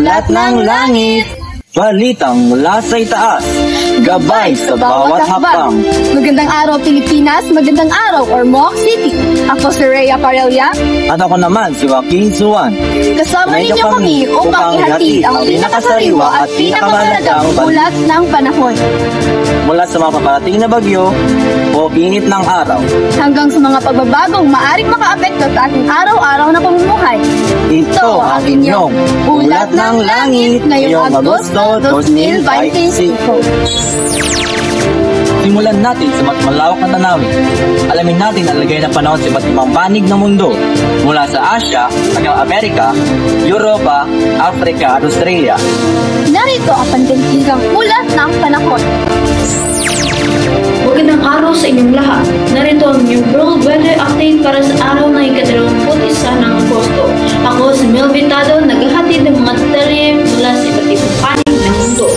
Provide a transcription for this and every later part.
ulat ng langit. Balitang mula sa itaas, gabay sa bawat hakbang. Magandang araw Pilipinas, magandang araw Ormoc City. Ako si Rhea Parelia. At ako naman si Joaquin Suwan. Kasama ninyo kami upang ihatid ang pinakasariwa at pinakamahalagang ulat ng panahon. Mula sa mga paparating na bagyo o init ng araw, hanggang sa mga pagbabagong maaring makaapekto sa ating araw-araw na pamumuhay. Ito ang inyong Ulat ng Langit ngayong Agosto 2025. Simulan natin sa mas malawak na tanawin. Alamin natin ang lagay ng panahon sa iba't ibang panig ng mundo, mula sa Asia hanggang Amerika, Europa, Africa at Australia. Narito ang pandaigdigang ulat ng panahon. Magandang araw sa inyong lahat. Narito ang inyong World Weather Update para sa araw ng ika-21 ng Agosto. Ako si Mel Vitado, naghahatid ng mga detalye mula sa iba't ibang panig ng mundo.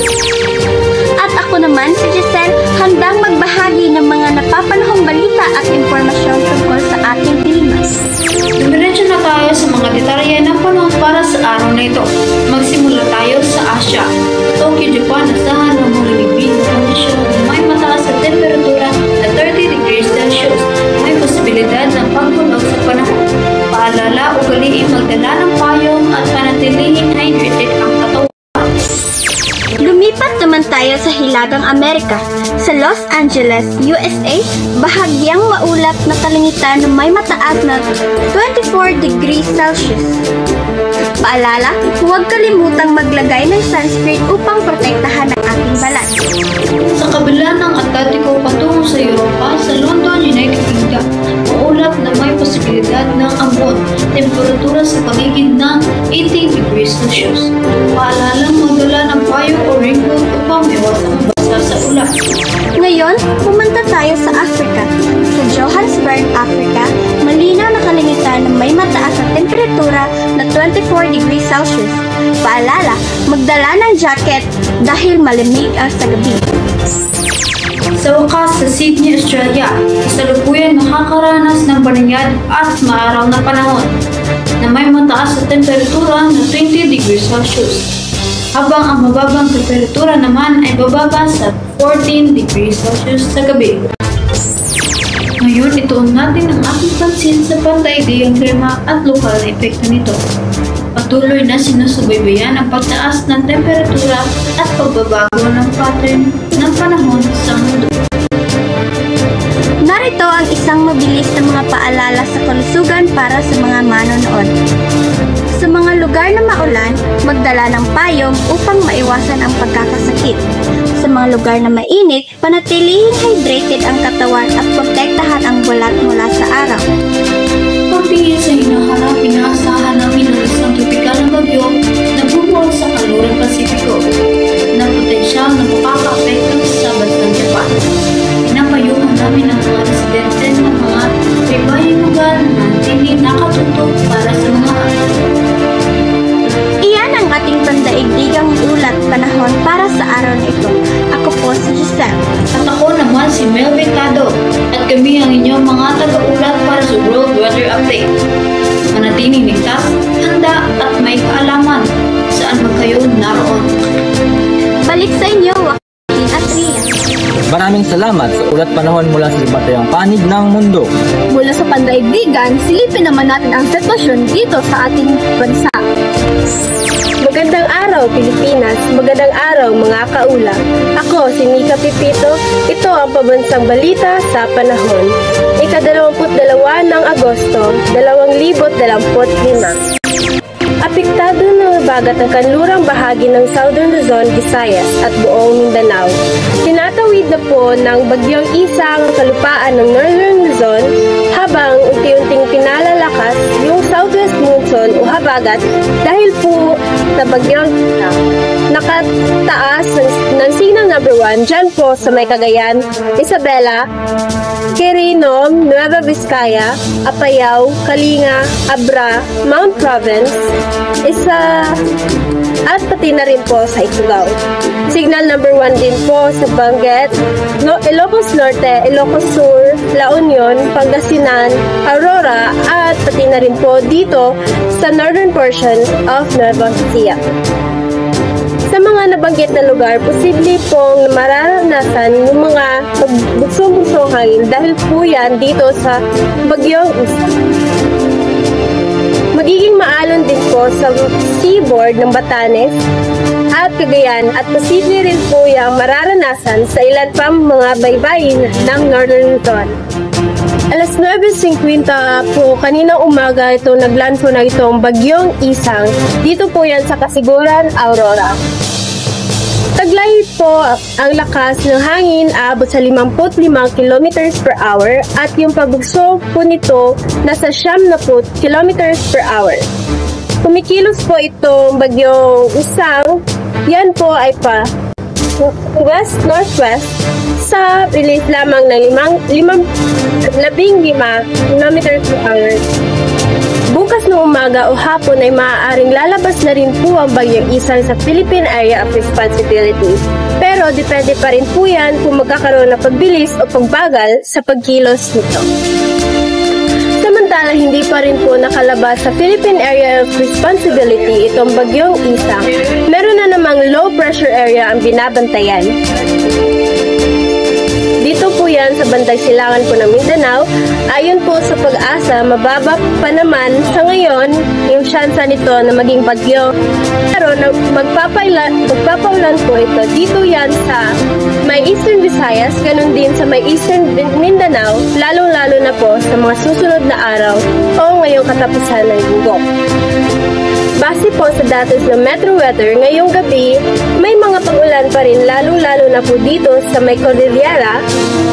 At ako naman si Giselle, handang magbahagi ng mga napapanahong balita at impormasyon tungkol sa ating klima. Dumiretso na tayo sa mga detalye ng panahon para sa araw na ito. Magsimula tayo sa Asia. Tokyo, Japan, asahan ng malamig na kondisyon na may mataas na temperatura na 30 degrees Celsius. May posibilidad ng pagkulog sa panahon. Paalala, ugaliin magdala ng payong at panatilihin hydrated ang katawan. Lumipat naman tayo sa Hilagang Amerika. Sa Los Angeles, USA, bahagyang maulap na kalangitan na may mataas na 24 degrees Celsius. Paalala, huwag kalimutang maglagay ng sunscreen upang protektahan ang ating balat. Sa kabila ng Atlantiko patungo sa Europa, sa London, United Kingdom, maulap na may posibilidad ng ambon, temperatura sa paligid ng 18 degrees Celsius. Paalala, magdala ng payong o raincoat upang iwasan ang basa sa ulan. Ngayon, pumunta tayo sa Africa. Sa Johannesburg, Africa, malinaw na kalangitan na may mataas na temperatura na 24 degrees Celsius. Paalala, magdala ng jacket dahil malamig ang sa gabi. Sa wakas, sa Sydney, Australia, kasalukuyan nakakaranas ng banayad at maaraw na panahon na may mataas na temperatura na 20 degrees Celsius. Habang ang mababang temperatura naman ay bababa sa 14 degrees Celsius sa gabi. Ngayon, ituon natin ang ating pansin sa pandaigdigang klima at lokal na epekto nito. Patuloy na sinusubaybayan ang pagtaas ng temperatura at pagbabago ng pattern ng panahon sa mundo. Narito ang isang mabilis na mga paalala sa kalusugan para sa mga manonood. Sa mga lugar na maulan, magdala ng payong upang maiwasan ang pagkakasakit. Sa mga lugar na mainit, panatilihing hydrated ang katawan at protektahan ang balat mula sa araw. Pagtingin sa hinaharap, inaasahan namin ang isang tropikal na bagyo na bumuo sa kanlurang Pasipiko na potensyal na makaka-apekto sa bansang Japan. Pinapayuhan namin ang mga residente ng mga ibayang lugar na hindi nakatutok para sa mga Iyan ang ating pandaigdigang ulat panahon para sa araw na ito. Ako po si Giselle. At ako naman si Mel Vitado. At kami ang inyong mga taga-ulat para sa World Weather Update. Manatiling ligtas, handa at may kaalaman saan man kayo naroon. Balik sa inyo, Joaquin at Rhea. Maraming salamat sa ulat panahon mula sa iba't ibang panig ng mundo. Mula sa pandaigdigan, silipin naman natin ang sitwasyon dito sa ating bansa. Magandang araw Pilipinas, magandang araw mga kaula. Ako si Nika Pipito, ito ang pabansang balita sa panahon. Ika-22 ng Agosto, 2025. Apektado ng bagat ang kanlurang bahagi ng Southern Luzon, Visayas at buong Mindanao. Tinatawid na po ng Bagyong Isa ang kalupaan ng Northern Luzon habang unti-unting pinalalakas yung Southwest Monsoon o habagat dahil po sa Bagyong nakataas ng signal number 1 dyan po sa may Cagayan, Isabela, Quirino, Nueva Vizcaya, Apayao, Kalinga, Abra, Mount Province, at pati na rin po sa Ifugao. Signal number 1 din po sa Benguet, Ilocos Norte, Ilocos Sur, La Union, Pangasinan, Aurora, at pati na rin po dito sa northern portion of Nueva Ecija. Sa mga nabanggit na lugar, posible pong mararanasan yung mga bugsong-bugsong hangin dahil po yan dito sa Bagyong Isa. Magiging maalon din po sa seaboard ng Batanes at Cagayan at posible rin po yung mararanasan sa ilan pang mga baybayin ng Northern Luzon. Alas 9:50 po kaninang umaga ito nagland po na itong Bagyong Isang. Dito po yan sa Kasiguran, Aurora. Taglay po ang lakas ng hangin abot sa 55 km per hour at yung pabugso po nito nasa 70 km per hour. Kumikilos po itong Bagyong Isang, yan po ay pa west-northwest sa release lamang ng 15 km per hour. Bukas ng umaga o hapon ay maaaring lalabas na rin po ang Bagyong Isang sa Philippine Area of Responsibility. Pero depende pa rin po yan kung magkakaroon ng pagbilis o pagbagal sa pagkilos nito. Samantala, hindi pa rin po nakalabas sa Philippine Area of Responsibility itong Bagyong Isang. Meron na namang low pressure area ang binabantayan. Dito po yan sa bandang silangan po ng Mindanao. Ayon po sa Pag-asa, mababa pa naman sa ngayon yung tsansa nito na maging bagyo. Pero magpapaulan po ito. Dito yan sa may Eastern Visayas, ganun din sa may Eastern Mindanao, lalong-lalo na po sa mga susunod na araw o ngayong katapusan ng linggo. Base po sa datos ng Metro Weather, ngayong gabi, may mga pag-ulan pa rin lalong-lalo na po dito sa may Cordillera.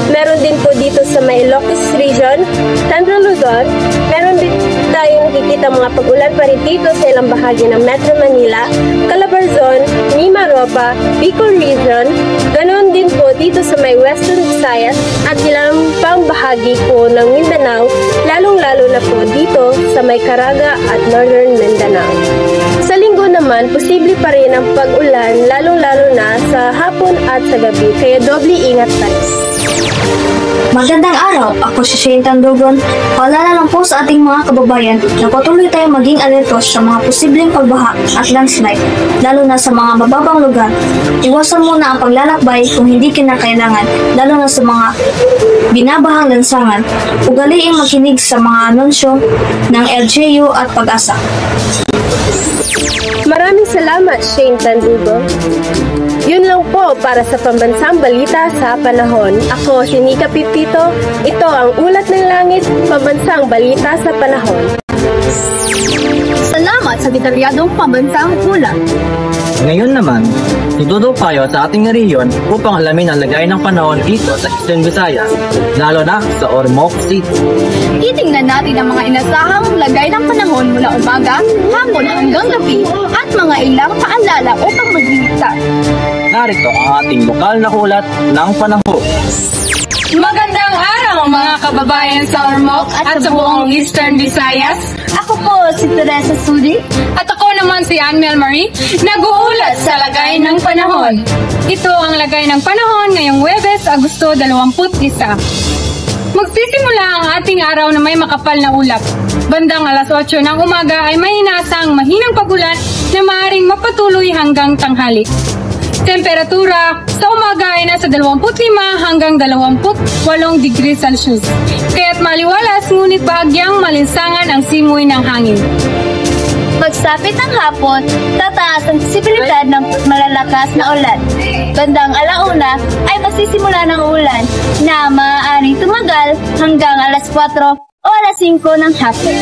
Meron din po dito sa may Ilocos Region, Central Luzon. Meron din tayong nakikita mga pag-ulan pa rin dito sa ilang bahagi ng Metro Manila, Calabarzon, Mimaropa, Bicol Region. Ganon din po dito sa may Western Visayas at ilang pang bahagi po ng Mindanao, lalong-lalo na po dito sa may Caraga at Northern Mindanao. Sa linggo naman, posible pa rin ang pag-ulan, lalong-lalo na sa hapon at sa gabi, kaya doble ingat tayo. Magandang araw, ako si Shane Tandugon. Paalala lang po sa ating mga kababayan na patuloy tayong maging alertos sa mga posibleng pagbaha at landslide, lalo na sa mga mababang lugar. Iwasan muna ang paglalakbay kung hindi kinakailangan, lalo na sa mga binabahang lansangan. Ugaliing makinig sa mga anunsyo ng LGU at Pag-asa. Maraming salamat, Shane Tandugo. Yun lang po para sa Pambansang Balita sa Panahon. Ako si Nika Pipito. Ito ang Ulat ng Langit, Pambansang Balita sa Panahon. Salamat sa detalyadong pambansang ulat. Ngayon naman, itututok tayo sa ating rehiyon upang alamin ang lagay ng panahon dito sa Eastern Visayas, lalo na sa Ormoc City. Titingnan natin ang mga inasahang lagay ng panahon mula umaga, hapon hanggang gabi at mga ilang paalala upang magligtas. Narito ang ating lokal na ulat ng panahon. Magandang araw mga kababayan sa Ormoc at sa buong Eastern Visayas. Ako po si Teresa Sudi. At ako naman si Anmel Marie, nag-uulat sa lagay ng panahon. Ito ang lagay ng panahon ngayong Huwebes, Agosto 21. Magsisimula ang ating araw na may makapal na ulap. Bandang alas 8 ng umaga ay may hinasang mahinang pagulan na maaaring mapatuloy hanggang tanghali. Temperatura sa umaga ay nasa 25 hanggang 28 degrees Celsius. Kaya't maliwalas ngunit bahagyang malinsangan ang simoy ng hangin. Pagsapit ng hapon, tataas ang posibilidad ng malalakas na ulan. Bandang alauna ay masisimula ng ulan na maaaring tumagal hanggang alas 4 o alas 5 ng hapon.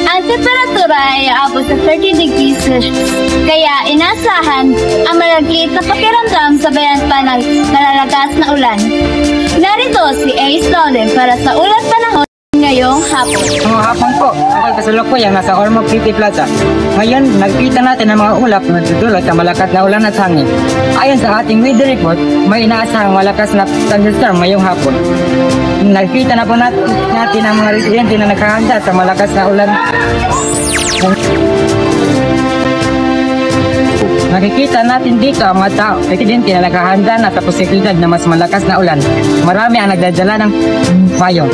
Ang temperatura ay aabot sa 30 degrees Celsius, kaya inasahan ang malaglit na pakiramdam sabayan pa ng malalakas na ulan. Narito si Ace Loden para sa ulat panahon ngayong hapon. Mga hapon po, ako kasalukuyan nasa Ormoc City Plaza. Ngayon, nagkita natin ang mga ulap na dudulot sa malakas na ulan at hangin. Ayon sa ating weather report, may inaasahang malakas na thunderstorm ngayong hapon. Nakikita na po natin ang mga residente na naghahanda sa malakas na ulan. Nakikita natin dito ang mga tao, residente na naghahanda na sa posibilidad na mas malakas na ulan. Marami ang nagdadala ng payong.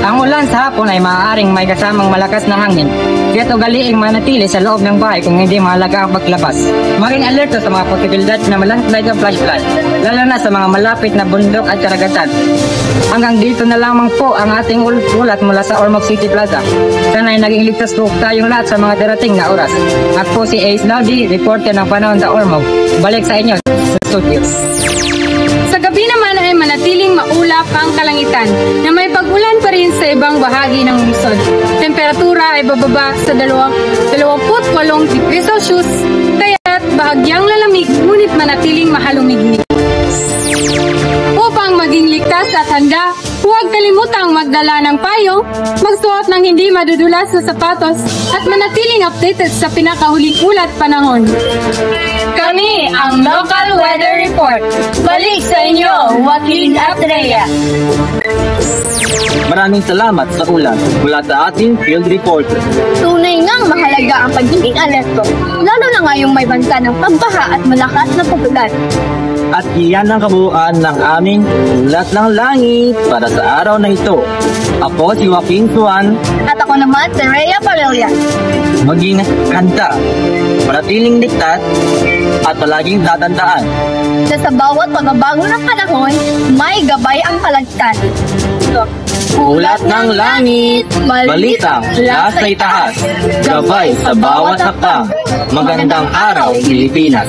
Ang ulan sa hapon ay maaaring may kasamang malakas na hangin. Kaya't ugaliing manatili sa loob ng bahay kung hindi mahalaga ang paglabas. Maging alerto sa mga posibilidad na malandslide o flash flood, lalo na sa mga malapit na bundok at karagatan. Hanggang dito na lamang po ang ating ulat mula sa Ormoc City Plaza. Sana'y naging ligtas po tayong lahat sa mga darating na oras. At po si Ace Laudi, reporter ng Panahon sa Ormoc. Balik sa inyo sa studio. Sa gabi naman ay manatiling maulap ang kalangitan na may pag-ulan pa rin sa ibang bahagi ng lungsod. Temperatura ay bababa sa 28 degrees Celsius, kaya't bahagyang lalamig ngunit manatiling mahalumigmig. Upang maging ligtas at handa, huwag kalimutang magdala ng payong, magsuot ng hindi madudulas na sapatos, at manatiling updated sa pinakahuling ulat panahon. Kami ang Local Weather Report. Balik sa inyo, Joaquin at Rhea. Maraming salamat sa ulat mula sa ating field reporter. Tunay ngang mahalaga ang pagiging alerto, lalo na ngayong may banta ng pagbaha at malakas na pag-ulan. At iyan ang kabuuan ng aming Ulat ng Langit para sa araw na ito. Ako si Joaquin Juan. At ako naman si Rhea Valeria. Maging handa, manatiling ligtas, at palaging tatandaan. Na sa bawat pagbabago ng panahon, may gabay ang kalangitan. Ulat ng Langit, balita mula sa itaas, gabay sa bawat hakbang. Magandang araw, Pilipinas!